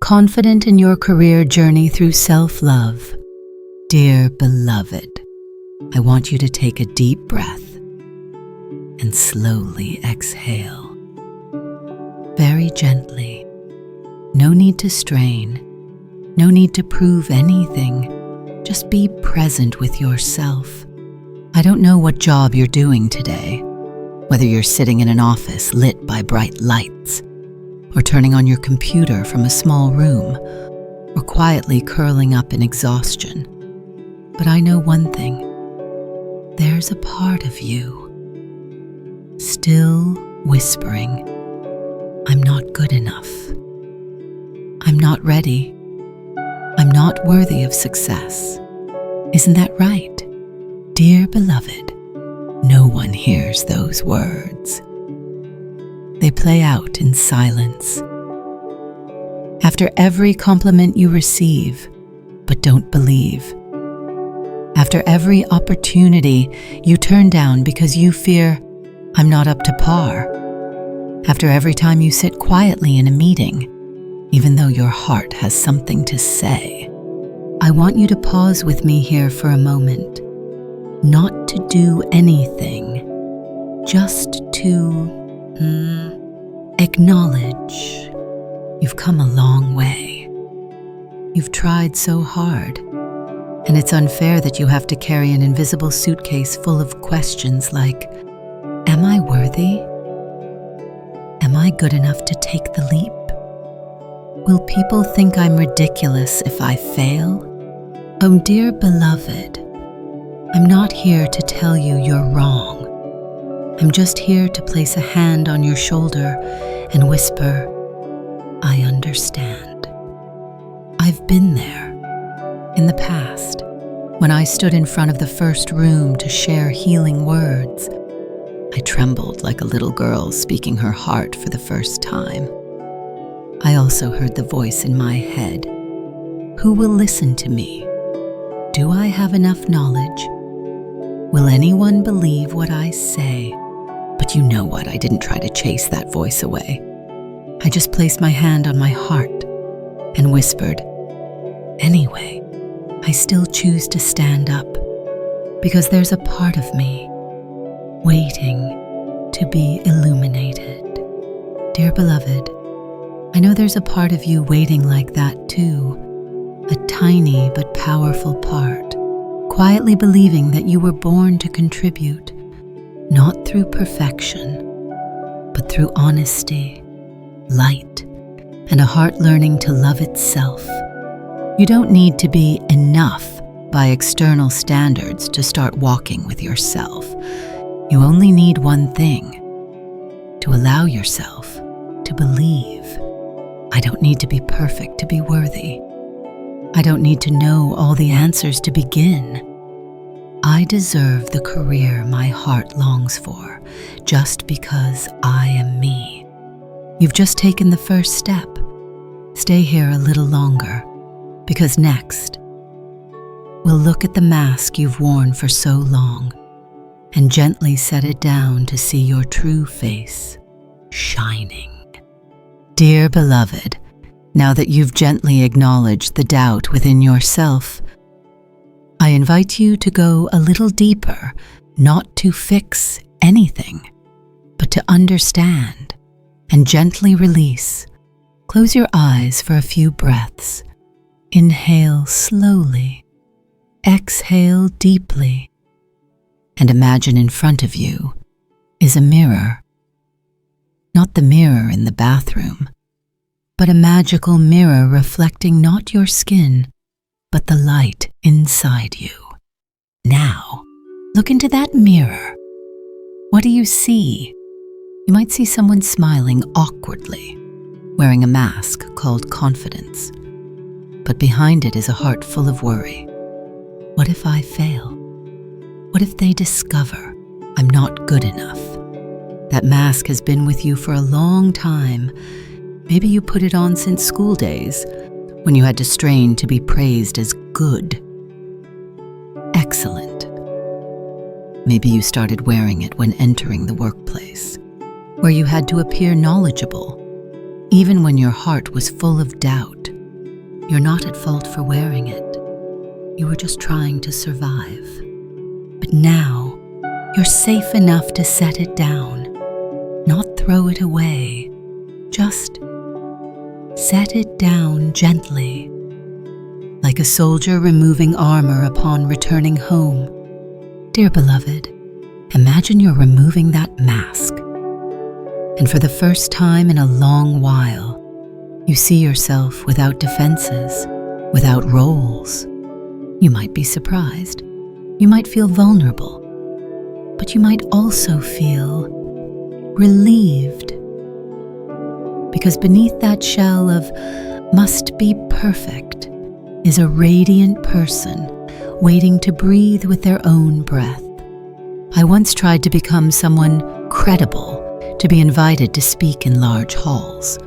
confident in your career journey through self-love. Dear beloved, I want you to take a deep breath and slowly exhale. Very gently. No need to strain. No need to prove anything. Just be present with yourself. I don't know what job you're doing today, whether you're sitting in an office lit by bright lights, or turning on your computer from a small room, or quietly curling up in exhaustion. But I know one thing. There's a part of you, still whispering, I'm not good enough. I'm not ready. I'm not worthy of success. Isn't that right? Dear beloved, no one hears those words. They play out in silence. After every compliment you receive, but don't believe. After every opportunity you turn down because you fear, I'm not up to par. After every time you sit quietly in a meeting, even though your heart has something to say, I want you to pause with me here for a moment. Not to do anything, just to acknowledge you've come a long way. You've tried so hard, and it's unfair that you have to carry an invisible suitcase full of questions like, am I worthy? Am I good enough to take the leap? Will people think I'm ridiculous if I fail? Oh, dear beloved, I'm not here to tell you you're wrong. I'm just here to place a hand on your shoulder and whisper, I understand. I've been there. In the past, when I stood in front of the first room to share healing words, I trembled like a little girl speaking her heart for the first time. I also heard the voice in my head. Who will listen to me? Do I have enough knowledge? Will anyone believe what I say? But you know what? I didn't try to chase that voice away. I just placed my hand on my heart and whispered, anyway, I still choose to stand up because there's a part of me waiting to be illuminated. Dear beloved, I know there's a part of you waiting like that too, a tiny but powerful part. Quietly believing that you were born to contribute, not through perfection, but through honesty, light, and a heart learning to love itself. You don't need to be enough by external standards to start walking with yourself. You only need one thing, to allow yourself to believe. I don't need to be perfect to be worthy. I don't need to know all the answers to begin. I deserve the career my heart longs for, just because I am me. You've just taken the first step. Stay here a little longer, because next, we'll look at the mask you've worn for so long and gently set it down to see your true face shining. Dear beloved, now that you've gently acknowledged the doubt within yourself, I invite you to go a little deeper, not to fix anything, but to understand and gently release. Close your eyes for a few breaths. Inhale slowly, exhale deeply, and imagine in front of you is a mirror. Not the mirror in the bathroom, but a magical mirror reflecting not your skin, but the light inside you. Now, look into that mirror. What do you see? You might see someone smiling awkwardly, wearing a mask called confidence. But behind it is a heart full of worry. What if I fail? What if they discover I'm not good enough? That mask has been with you for a long time. Maybe you put it on since school days, when you had to strain to be praised as good. Excellent. Maybe you started wearing it when entering the workplace, where you had to appear knowledgeable, even when your heart was full of doubt. You're not at fault for wearing it. You were just trying to survive. But now, you're safe enough to set it down, not throw it away. Just set it down gently, like a soldier removing armor upon returning home. Dear beloved, imagine you're removing that mask, and for the first time in a long while, you see yourself without defenses, without roles. You might be surprised, you might feel vulnerable, but you might also feel relieved. Because beneath that shell of must be perfect is a radiant person waiting to breathe with their own breath. I once tried to become someone credible to be invited to speak in large halls.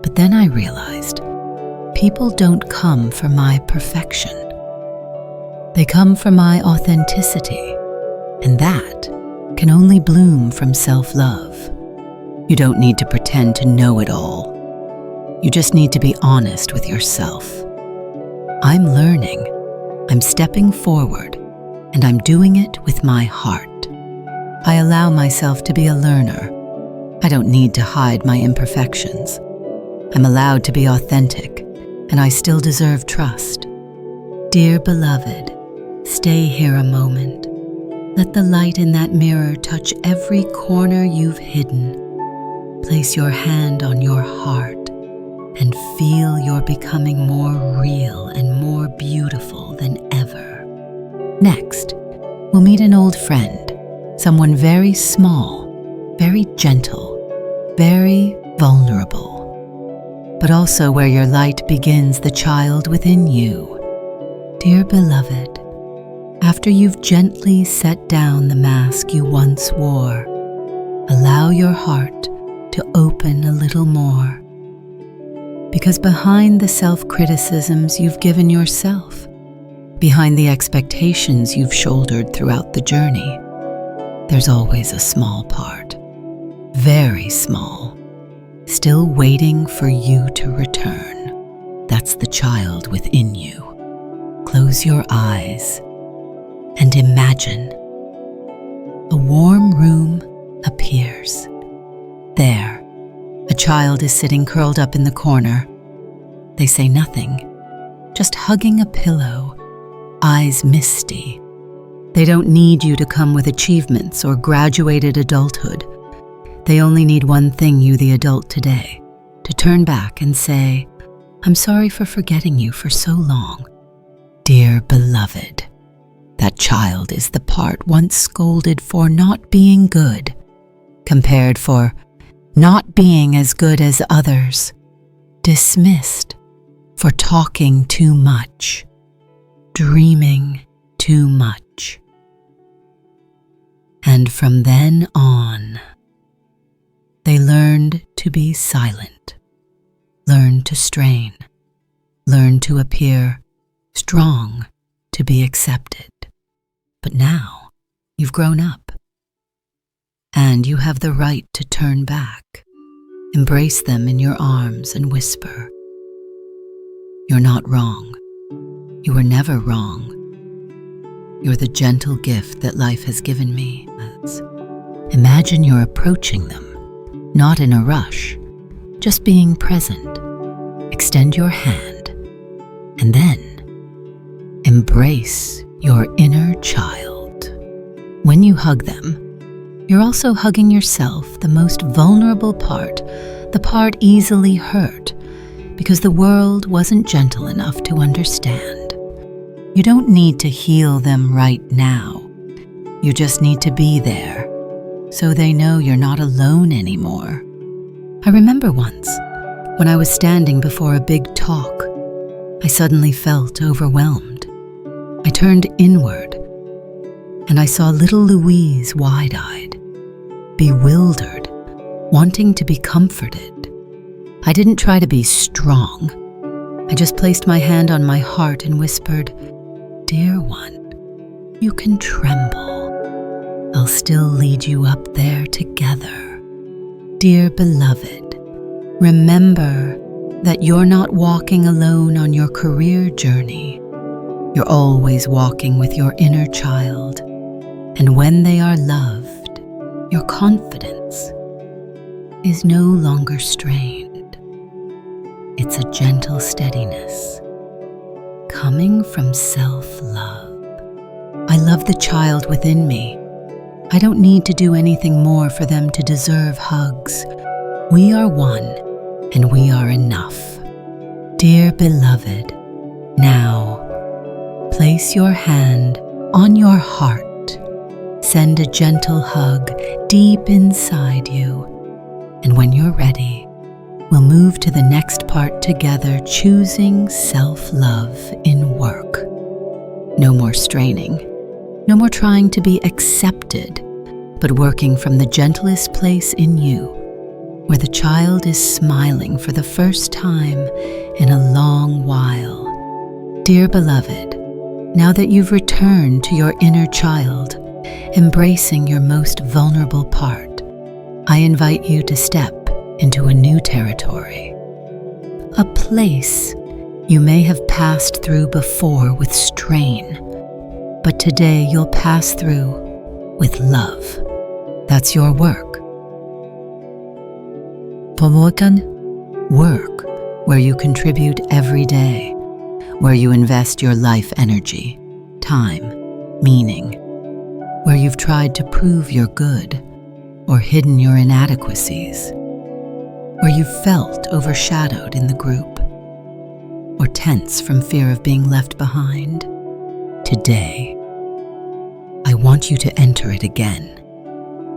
But then I realized people don't come for my perfection. They come for my authenticity, and that can only bloom from self-love. You don't need to pretend to know it all. You just need to be honest with yourself. I'm learning, I'm stepping forward, and I'm doing it with my heart. I allow myself to be a learner. I don't need to hide my imperfections. I'm allowed to be authentic, and I still deserve trust. Dear beloved, stay here a moment. Let the light in that mirror touch every corner you've hidden. Place your hand on your heart and feel you're becoming more real and more beautiful than ever. Next, we'll meet an old friend, someone very small, very gentle, very vulnerable, but also where your light begins the child within you. Dear beloved, after you've gently set down the mask you once wore, allow your heart to open a little more. Because behind the self-criticisms you've given yourself, behind the expectations you've shouldered throughout the journey, there's always a small part, very small, still waiting for you to return. That's the child within you. Close your eyes and imagine a warm room appears. There, a child is sitting curled up in the corner. They say nothing, just hugging a pillow, eyes misty. They don't need you to come with achievements or graduated adulthood. They only need one thing, you the adult today, to turn back and say, I'm sorry for forgetting you for so long. Dear beloved, that child is the part once scolded for not being good, compared for not being as good as others, dismissed for talking too much, dreaming too much. And from then on, they learned to be silent, learned to strain, learned to appear strong to be accepted. But now you've grown up, and you have the right to turn back, embrace them in your arms and whisper, you're not wrong. You were never wrong. You're the gentle gift that life has given me. Imagine you're approaching them, not in a rush, just being present. Extend your hand, and then embrace your inner child. When you hug them, you're also hugging yourself, the most vulnerable part, the part easily hurt, because the world wasn't gentle enough to understand. You don't need to heal them right now. You just need to be there, so they know you're not alone anymore. I remember once, when I was standing before a big talk, I suddenly felt overwhelmed. I turned inward, and I saw little Louise wide-eyed, bewildered, wanting to be comforted. I didn't try to be strong. I just placed my hand on my heart and whispered, Dear one, you can tremble. I'll still lead you up there together. Dear beloved, remember, that you're not walking alone on your career journey. You're always walking with your inner child, and when they are loved, your confidence is no longer strained. It's a gentle steadiness coming from self-love. I love the child within me. I don't need to do anything more for them to deserve hugs. We are one, and we are enough. Dear beloved, now place your hand on your heart. Send a gentle hug deep inside you. And when you're ready, we'll move to the next part together, choosing self-love in work. No more straining, no more trying to be accepted, but working from the gentlest place in you, where the child is smiling for the first time in a long while. Dear beloved, now that you've returned to your inner child, embracing your most vulnerable part, I invite you to step into a new territory, a place you may have passed through before with strain, but today you'll pass through with love. That's your work. Pomokan, work where you contribute every day, where you invest your life energy, time, meaning, where you've tried to prove you're good or hidden your inadequacies, where you felt overshadowed in the group, or tense from fear of being left behind. Today, I want you to enter it again,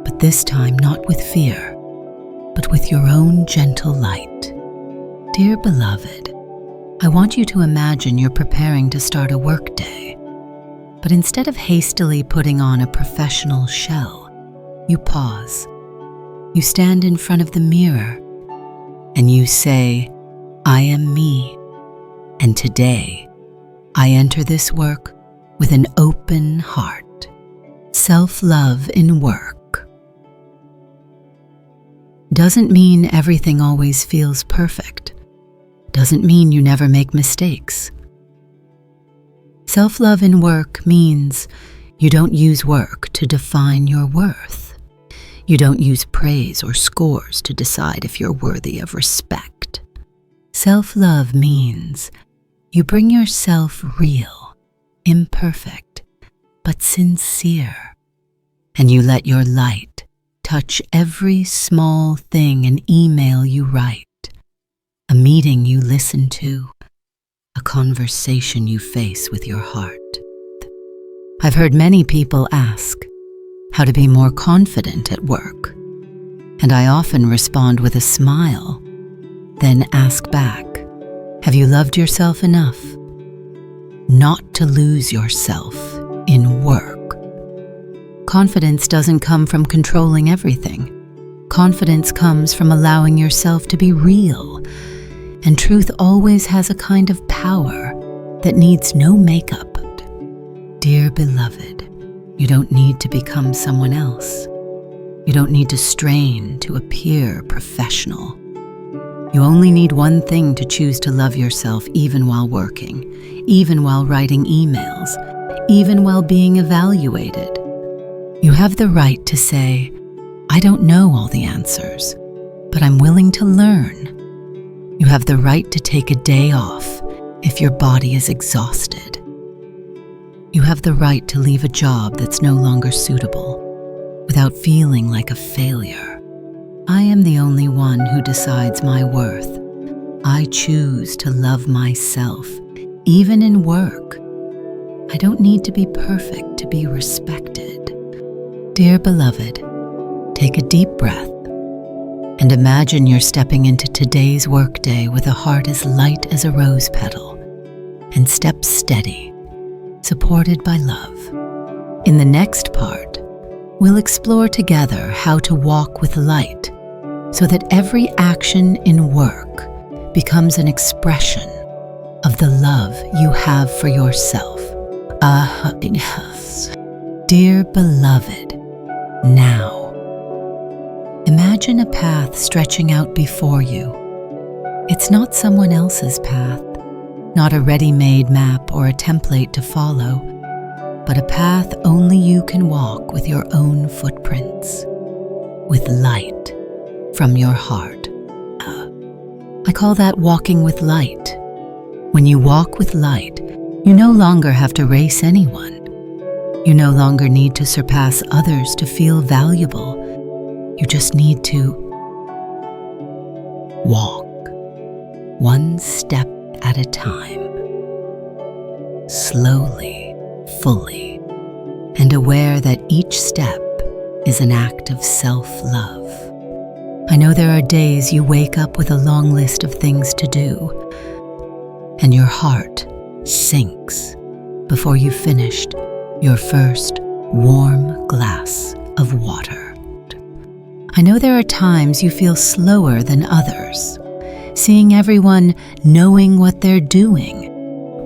but this time not with fear, but with your own gentle light. Dear beloved, I want you to imagine you're preparing to start a work day, but instead of hastily putting on a professional shell, you pause. You stand in front of the mirror and you say, I am me, and today I enter this work with an open heart. Self-love in work doesn't mean everything always feels perfect. Doesn't mean you never make mistakes. Self-love in work means you don't use work to define your worth. You don't use praise or scores to decide if you're worthy of respect. Self-love means you bring yourself real, imperfect, but sincere, and you let your light touch every small thing, an email you write, a meeting you listen to, a conversation you face with your heart. I've heard many people ask how to be more confident at work, and I often respond with a smile, then ask back, have you loved yourself enough not to lose yourself in work? Confidence doesn't come from controlling everything. Confidence comes from allowing yourself to be real, and truth always has a kind of power that needs no makeup. Dear beloved, you don't need to become someone else. You don't need to strain to appear professional. You only need one thing to choose to love yourself, even while working, even while writing emails, even while being evaluated. You have the right to say, I don't know all the answers, but I'm willing to learn. You have the right to take a day off if your body is exhausted. You have the right to leave a job that's no longer suitable without feeling like a failure. I am the only one who decides my worth. I choose to love myself, even in work. I don't need to be perfect to be respected. Dear beloved, take a deep breath and imagine you're stepping into today's workday with a heart as light as a rose petal and step steady, supported by love. In the next part, we'll explore together how to walk with light so that every action in work becomes an expression of the love you have for yourself. Dear beloved, now, imagine a path stretching out before you, It's not someone else's path, not a ready-made map or a template to follow, but a path only you can walk with your own footprints, with light from your heart. I call that walking with light. When you walk with light, you no longer have to race anyone. You no longer need to surpass others to feel valuable. You just need to walk, one step at a time, slowly, fully, and aware that each step is an act of self-love. I know there are days you wake up with a long list of things to do, and your heart sinks before you've finished your first warm glass of water. I know there are times you feel slower than others, seeing everyone knowing what they're doing,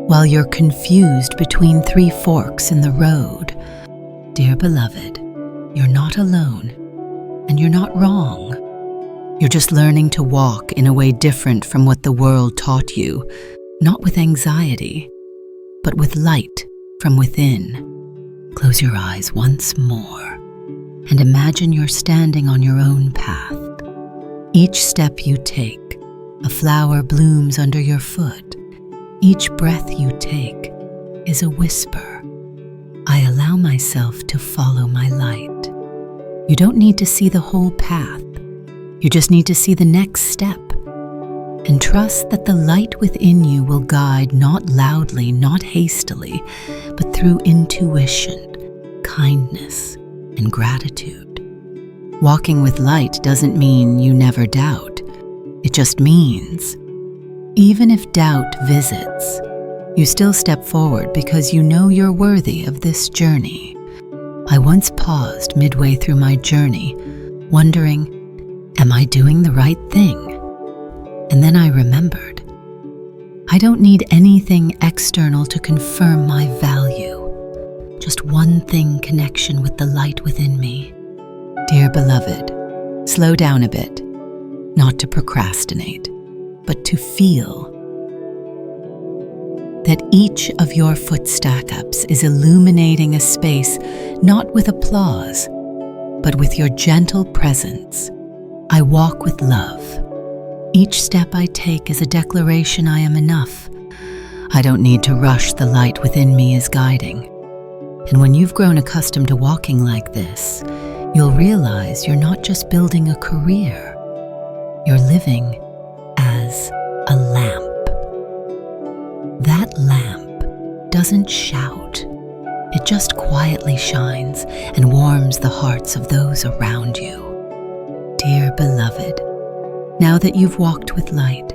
while you're confused between three forks in the road. Dear beloved, you're not alone, and you're not wrong. You're just learning to walk in a way different from what the world taught you, not with anxiety, but with light from within. Close your eyes once more and imagine you're standing on your own path. Each step you take, a flower blooms under your foot. Each breath you take is a whisper. I allow myself to follow my light. You don't need to see the whole path. You just need to see the next step. And trust that the light within you will guide not loudly, not hastily, but through intuition, kindness, and gratitude. Walking with light doesn't mean you never doubt. It just means, even if doubt visits, you still step forward because you know you're worthy of this journey. I once paused midway through my journey, wondering, am I doing the right thing? And then I remembered, I don't need anything external to confirm my value. Just one thing: connection with the light within me. Dear beloved, slow down a bit, not to procrastinate, but to feel that each of your foot stack-ups is illuminating a space not with applause, but with your gentle presence. I walk with love. Each step I take is a declaration I am enough. I don't need to rush, the light within me is guiding. And when you've grown accustomed to walking like this, you'll realize you're not just building a career, you're living as a lamp. That lamp doesn't shout. It just quietly shines and warms the hearts of those around you. Dear beloved, now that you've walked with light,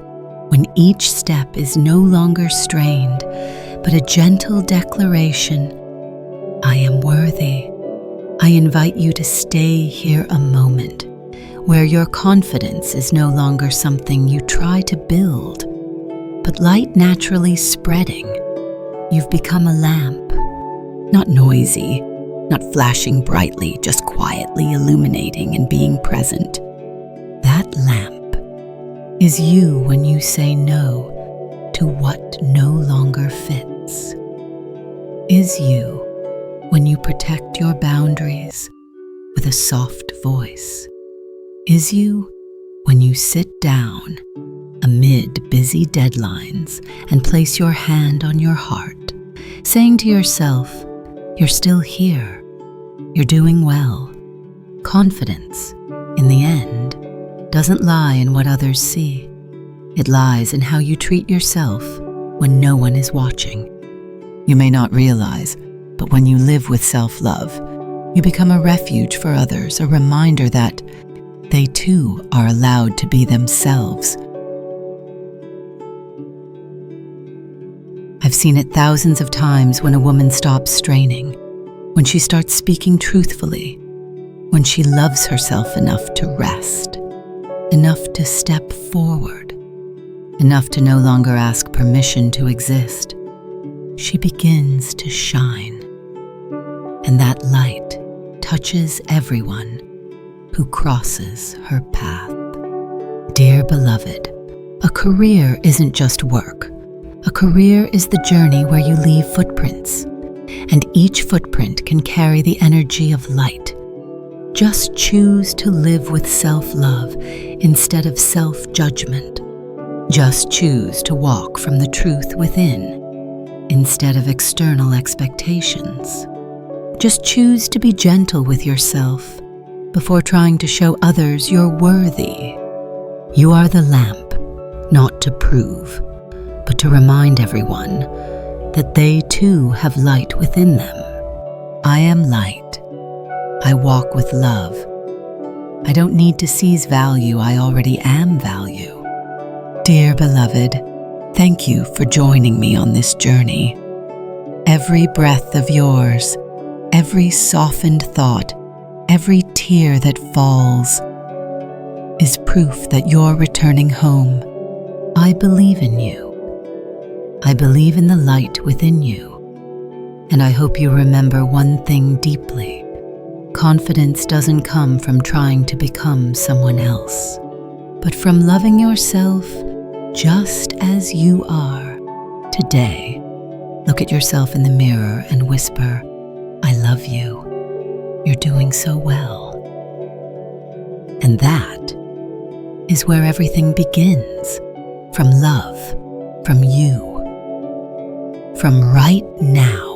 when each step is no longer strained, but a gentle declaration, I am worthy, I invite you to stay here a moment, where your confidence is no longer something you try to build, but light naturally spreading. You've become a lamp, not noisy, not flashing brightly, just quietly illuminating and being present. That lamp is you when you say no to what no longer fits. Is you when you protect your boundaries with a soft voice. Is you when you sit down amid busy deadlines and place your hand on your heart, saying to yourself, you're still here, you're doing well. Confidence, in the end, doesn't lie in what others see. It lies in how you treat yourself when no one is watching. You may not realize, but when you live with self-love, you become a refuge for others, a reminder that they too are allowed to be themselves. I've seen it thousands of times when a woman stops straining, when she starts speaking truthfully, when she loves herself enough to rest, enough to step forward, enough to no longer ask permission to exist. She begins to shine, and that light touches everyone who crosses her path. Dear beloved, A career isn't just work. A career is the journey where you leave footprints, and each footprint can carry the energy of light. Just choose to live with self-love instead of self-judgment. Just choose to walk from the truth within instead of external expectations. Just choose to be gentle with yourself before trying to show others you're worthy. You are the lamp, not to prove, but to remind everyone that they too have light within them. I am light. I walk with love. I don't need to seize value. I already am value. Dear beloved, thank you for joining me on this journey. Every breath of yours, every softened thought, every tear that falls is proof that you're returning home. I believe in you. I believe in the light within you. And I hope you remember one thing deeply. Confidence doesn't come from trying to become someone else, but from loving yourself just as you are. Today, look at yourself in the mirror and whisper, I love you. You're doing so well. And that is where everything begins, from love, from you, from right now.